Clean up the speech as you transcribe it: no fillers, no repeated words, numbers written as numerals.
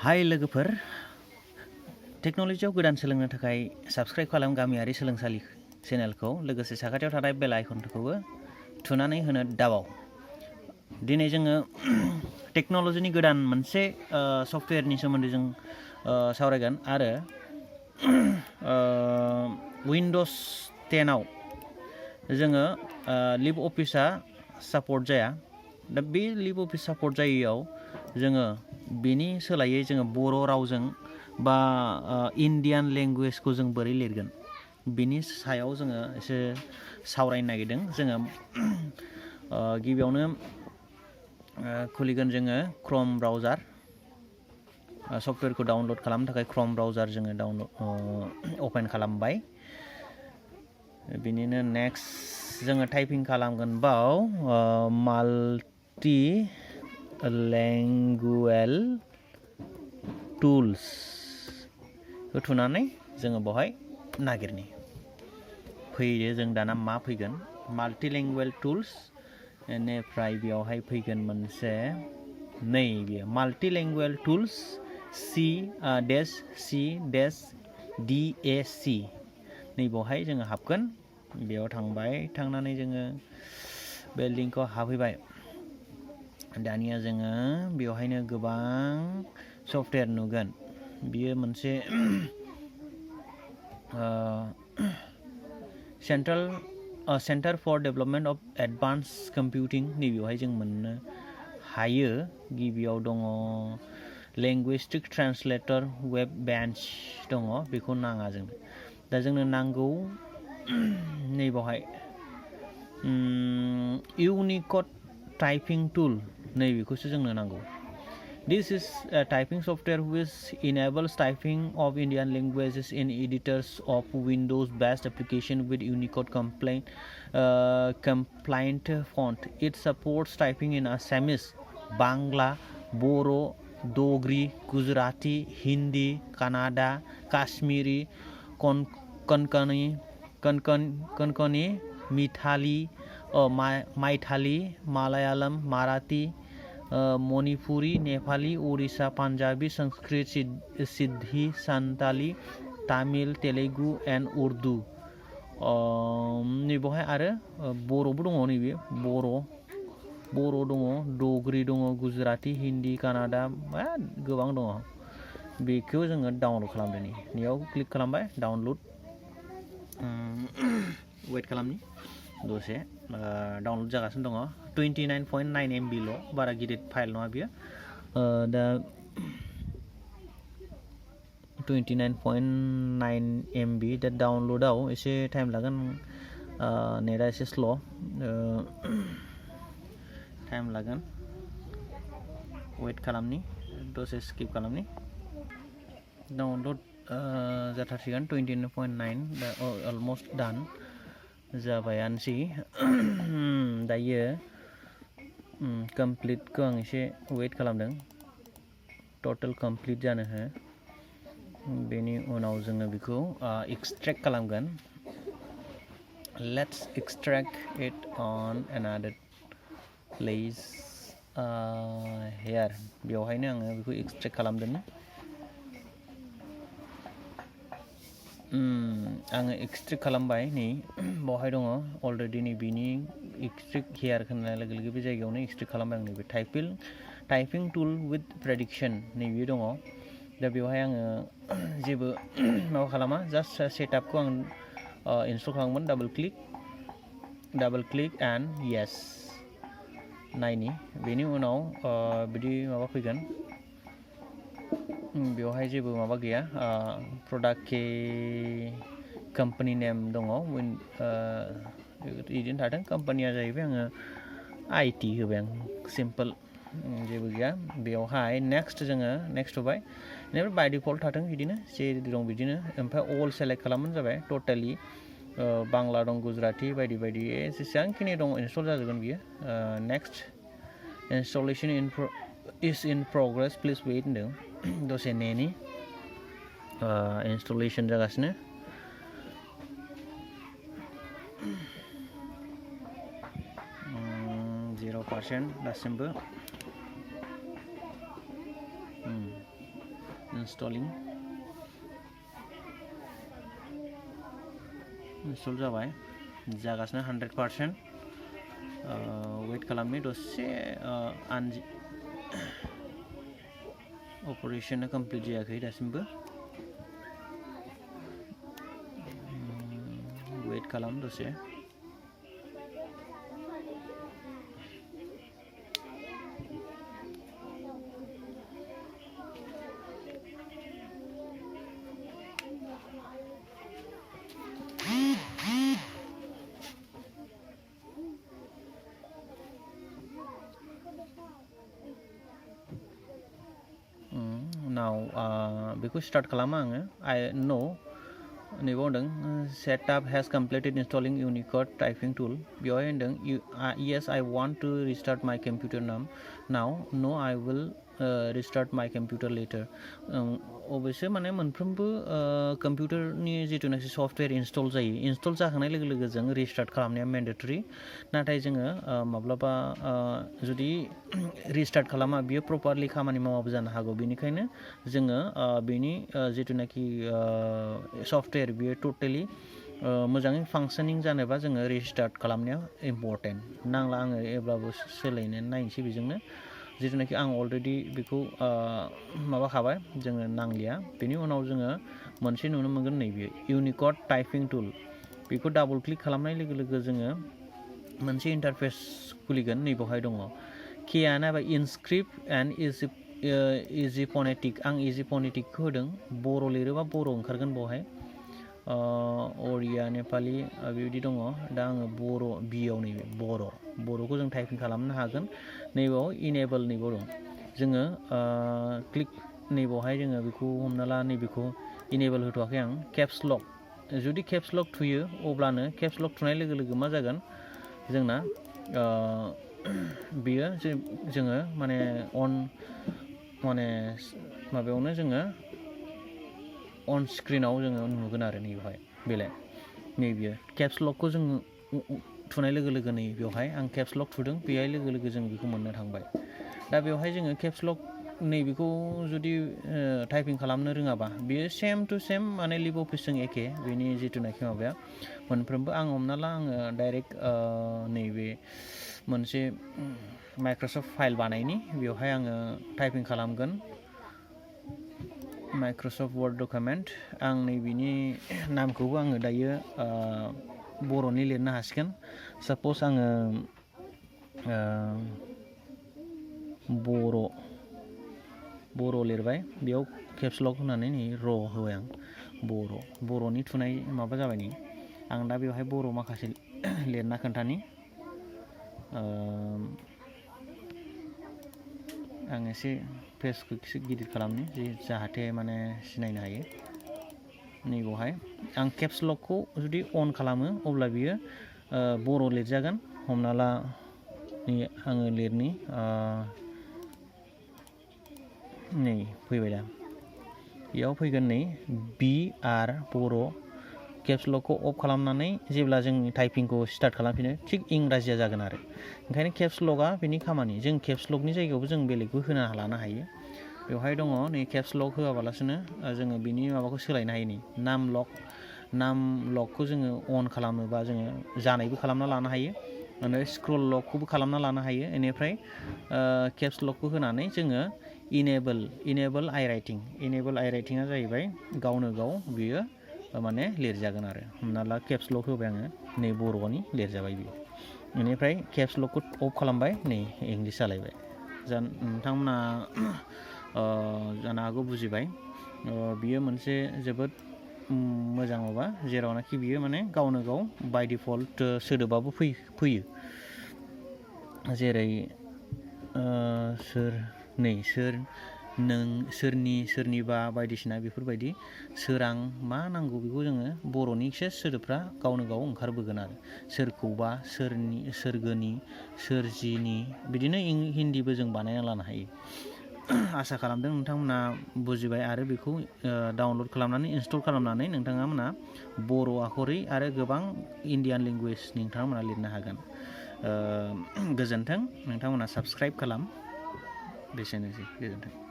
हाय लोगोफोर, टेक्न'लजियाव गोदान सोलोंनो थाखाय साबस्क्राइब खालाम गामियारि सोलोंसालि चेनेलखौ लोगोसे साखाथियाव थानाय बेल आइकनखौबो थुनानै होनो दाबाव। दिनै जोङो टेक्न'लजिनि गोदान मोनसे सफ्टवेयारनि सोमोन्दै जों सावरायगोन आरो विन्ड'ज 10आव जोङो लिब अफिसआ सापर्ट जाया। दा बे लिब अफिस सापर्ट जायैयाव जोङो बेनि सोलायै जोङो बर' रावजों बा इन्डियान लेंगुवेजखौ जों बोरै लिरगोन बिनि सायाव जोङो एसे सावरायनो नागिरदों। जोङो गिबियावनो खुलिगोन जोङो क्रम ब्राउजार। सफ्टवेयारखौ डाउनलड खालामनो थाखाय क्रम ब्राउजार जोङो अपेन खालामबाय। बिनिनो नेक्स्ट जोङो टाइपिं खालामगोन बाव माल्टि लैंगुएज टुल्स थुनानै जोङो बेवहाय नागिरनि फैयो। जों दाना मा फैगोन माल्टि लैंगुएज टुल्स, बेनिफ्राय बेयावहाय फैगोन मोनसे नै बेयो माल्टि लैंगुएज टुल्स C-C-DAC नै बेवहाय जोङो हाबगोन। बेयाव थांनानै जोङो बे लिंकआव हाबहैबाय। दानिया जोङो बेवहायनो गोबां सफ्टवेयार नुगोन। बियो मोनसे centre for development of advance computing नैबेवहाय जों मोननो हायो। गिबियाव दङ लेंगुइस्टिक ट्रान्सलेटर वेब बेन्च दङ, बेखौ नाङा जोंनो। दा जोंनो नांगौ नैबावहाय इउनिक'ड टाइपिं टुल नैबेखौसो जोंनो नांगौ। This is a typing software which enables typing of Indian languages in editors of Windows-based application with Unicode compliant font. It supports typing in Assamese, Bangla, Boro, Dogri, Gujarati, Hindi, Kannada, Kashmiri, Konkani, Maithili, Malayalam, Marathi, Manipuri, Nepali, Orissa, Punjabi, Sanskrit, Sindhi, Santali, Tamil, Telugu and Urdu. नैबेवहाय आरो बर'बो दङ। नैबे बर' दङ, डगरी दङ, Gujarati, Hindi, Canada, गोबां दङ। बेखौ जोङो डाउनलड खालामदों। नैयाव क्लिक खालामबाय, डाउनलड। वेट खालामनि दसे। डाउनलड जागासिनो दङ। 29.9 MB ल', बारा गिदिर फाइल नङा बियो। दा 29.9 MB दा डाउनलडआव एसे टाइम लागोन। नेटआ एसे स्ल' टाइम लागोन। वेट खालामनि दसे, स्किप खालामनि। डाउनलड जाथारसिगोन। 29.9 दा अलमस्ट डान जाबायानोसै। दायो कमप्लिटखौ आं एसे वेट खालामदों, टटेल कमप्लिट जानो हो। बेनि उनाव जोङो बेखौ एक्सट्रेक्ट खालामगोन। Let's extract it on another place here. बेवहायनो आङो बेखौ एक्सट्रेक्ट खालामदों। आङो एक्सट्रेक्ट खालामबाय। नै बावहाय दङ अलरेडि। नै बिनि एक्सट्रेक्ट हेयार होननाय लोगो लोगो बे जायगायावनो एक्सट्रेक्ट खालामबाय आं। नैबे टाइपिं टुल विथ प्रेडिक्सन नैबे दङ। दा बेवहाय आङो जेबो माबा खालामा, जास्ट सेटआपखौ आं इनस्टल खालामगोन। डाबल क्लिक एन्ड येस नायनि। बेनि उनाव बिदि माबा फैगोन। बेवहाय जेबो माबा गैया। प्रडाक्ट के कम्पानि नेम दङ। बिदिनो थादों। कम्पानिया जाहैबाय आङो IT होबाय आं, सिम्पोल, जेबो गैया। बेवहाय नेक्स्ट जोङो नेक्स्ट होबाय। बेनिफ्राय बाय डिफल्ट थाथों बिदिनो जेरै दं बिदिनो। ओमफ्राय अल सेलेक्ट खालामबानो जाबाय। टटेलि बांला दं, गुजराती बायदि बायदि जेसेबांखिनि दं इनस्टल जाजोबगोन बियो। Next installation is in progress please wait होनदों। दसे नेनि इनस्टलेशन जागासिनो। 0% दासिमबो। installing install जाबाय जागासिनो 100% wait खालामनि दसे operation complete जायाखै दासिमबो wait खालाम दसे now बेखौ start खालामा आङो I know नैबेयाव होनदों setup has completed installing Unicode typing tool बेवहाय होनदों yes I want to restart my computer now no I will restart my computer later अबयसे माने मोनफ्रोमबो कम्पिउटारनि जिथुनाखि सफ्टवेयर इनस्टल जायो इनस्टल जाखांनाय लोगो लोगो जों रिस्टार्ट खालामनाया मेन्डेटरि नाथाय जोङो माब्लाबा जुदि रिस्टार्ट खालामा बियो प्रपारलि खामानि मावाबो जानो हागौ बेनिखायनो जोङो बेनि जिथुनाखि सफ्टवेयर बियो टटेलि मोजाङै फांक्शनिं जानोबा जोङो रिस्टार्ट खालामनाया इम्परटेन्ट नांला आङो एब्लाबो सोलायनानै नायनोसै बेजोंनो जिथुनाखि आं अलरेडि बेखौ माबाखाबाय जोङो नांलिया बेनि उनाव जोङो मोनसे नुनो मोनगोन नैबे इउनिकड टाइपिं टुल बेखौ डाबल क्लिक खालामनाय लोगो लोगो जोङो मोनसे इन्टारफेस खुलिगोन नैबावहाय दङ केआनो जाबाय इनस्क्रिप्ट एन्ड इजि फनेटिक आं इजि फनेटिकखौ होदों बर' लिरोबा बर' ओंखारगोन बेवहाय अरिया नेपालि बेबायदि दङ दा आङो बर' बियाव नैबे बर'खौ जों टाइपिं खालामनो हागोन नैबाव इनेबल नैबाव दं जोङो क्लिक नैबावहाय जोङो बेखौ हमना ला नैबेखौ इनेबल होथ'वाखै आं केप्स लक जुदि केप्स लक थुयो अब्लानो केप्स लक थुनाय लोगो लोगो मा जागोन जोंना बियो जोङो माने माबायावनो जोङो अन स्क्रिनाव जोङो नुगोन आरो नैबेवहाय बेलाय नैबेयो केप्स लकखौ जोङो थुनाय लोगो लोगो नै बेवहाय आं केप्स लक थुदों बेहाय लोगो लोगो जों बेखौ मोननो थांबाय दा बेवहाय जोङो केप्स लक नैबेखौ जुदि टाइपिं खालामनो रोङाबा बेयो सेम टु सेम माने लिभ अफिसजों एखे बेनि जिथुनाखि माबाया मोनफ्रोमबो आं हमना ला आङो डाइरेक्ट नैबे मोनसे माइक्रसफ्ट फाइल बानायनि बेवहाय आङो टाइपिं खालामगोन माइक्रसफ्ट वर्ड डकुमेन्ट आं नैबेनि नामखौबो आङो दायो बर'नि लिरनो हासिगोन साप'ज आङो बर' लिरबाय बेयाव केप्स लक होनानै नै र' होबाय आं बर'नि थुनाय माबा जाबाय नै आं दा बेवहाय बर' माखासे लिरना खोन्थानि आं एसे पेजखौ एसे गिदिर खालामनि जाहाथे माने सिनायनो हायो नैबावहाय आं केप्स लकखौ जुदि अन खालामो अब्ला बियो बर' लिरजागोन हमना ला आङो लिरनि नै फैबाय दा बेयाव फैगोन नै BR बर' केप्स लकखौ अफ खालामनानै जेब्ला जोंनि टाइपिंखौ स्टार्ट खालामफिनो थिग इंराजिया जागोन आरो ओंखायनो केप्स लकआ बेनि खामानि जों केप्स लकनि जायगायावबो जों बेलेगबो होना लानो हायो बेवहाय दङ नै केप्स लक होआबालासिनो जोङो बिनि माबाखौ सोलायनो हायो नै नाम लकखौ जोङो अन खालामोबा जोङो जानायबो खालामना लानो हायो आरो स्क्रल लकखौबो खालामना लानो हायो बेनिफ्राय केप्स लकखौ होनानै जोङो इनेबल आइ राइटिंआ जाहैबाय गावनो गाव बियो माने लिरजागोन आरो हमना ला केप्स लक होबाय आङो नै बर'नि लिरजाबाय बियो बेनिफ्राय केप्स लकखौ अफ खालामबाय नै इंलिस जालायबाय नोंथांमोना जानो हागौ बुजिबाय बियो मोनसे जोबोद मोजां माबा जेरावनाखि बियो माने गावनो गाव बाय डिफल्ट सोदोबाबो फैयो जेरै सोर नों सोरनि सोरनिबा बायदिसिना बेफोरबायदि सोरां मा नांगौ बेखौ जोङो बर'नि एक्सेस सोदोबफ्रा गावनो गाव ओंखारबोगोन आरो सोरखौबा सोरगोनि सोरजिनि बिदिनो हिन्दीबो जों बानायना लानो हायो आसा खालामदों नोंथांमोना बुजिबाय आरो बेखौ डाउनलड खालामनानै इनस्टल खालामनानै नोंथांमोना बर' आखरै आरो गोबां इन्डियान लेंगुवेज नोंथांमोना लिरनो हागोन गोजोन्थों नोंथांमोना साबस्क्राइब खालाम बेसेनोसै गोजोन्थों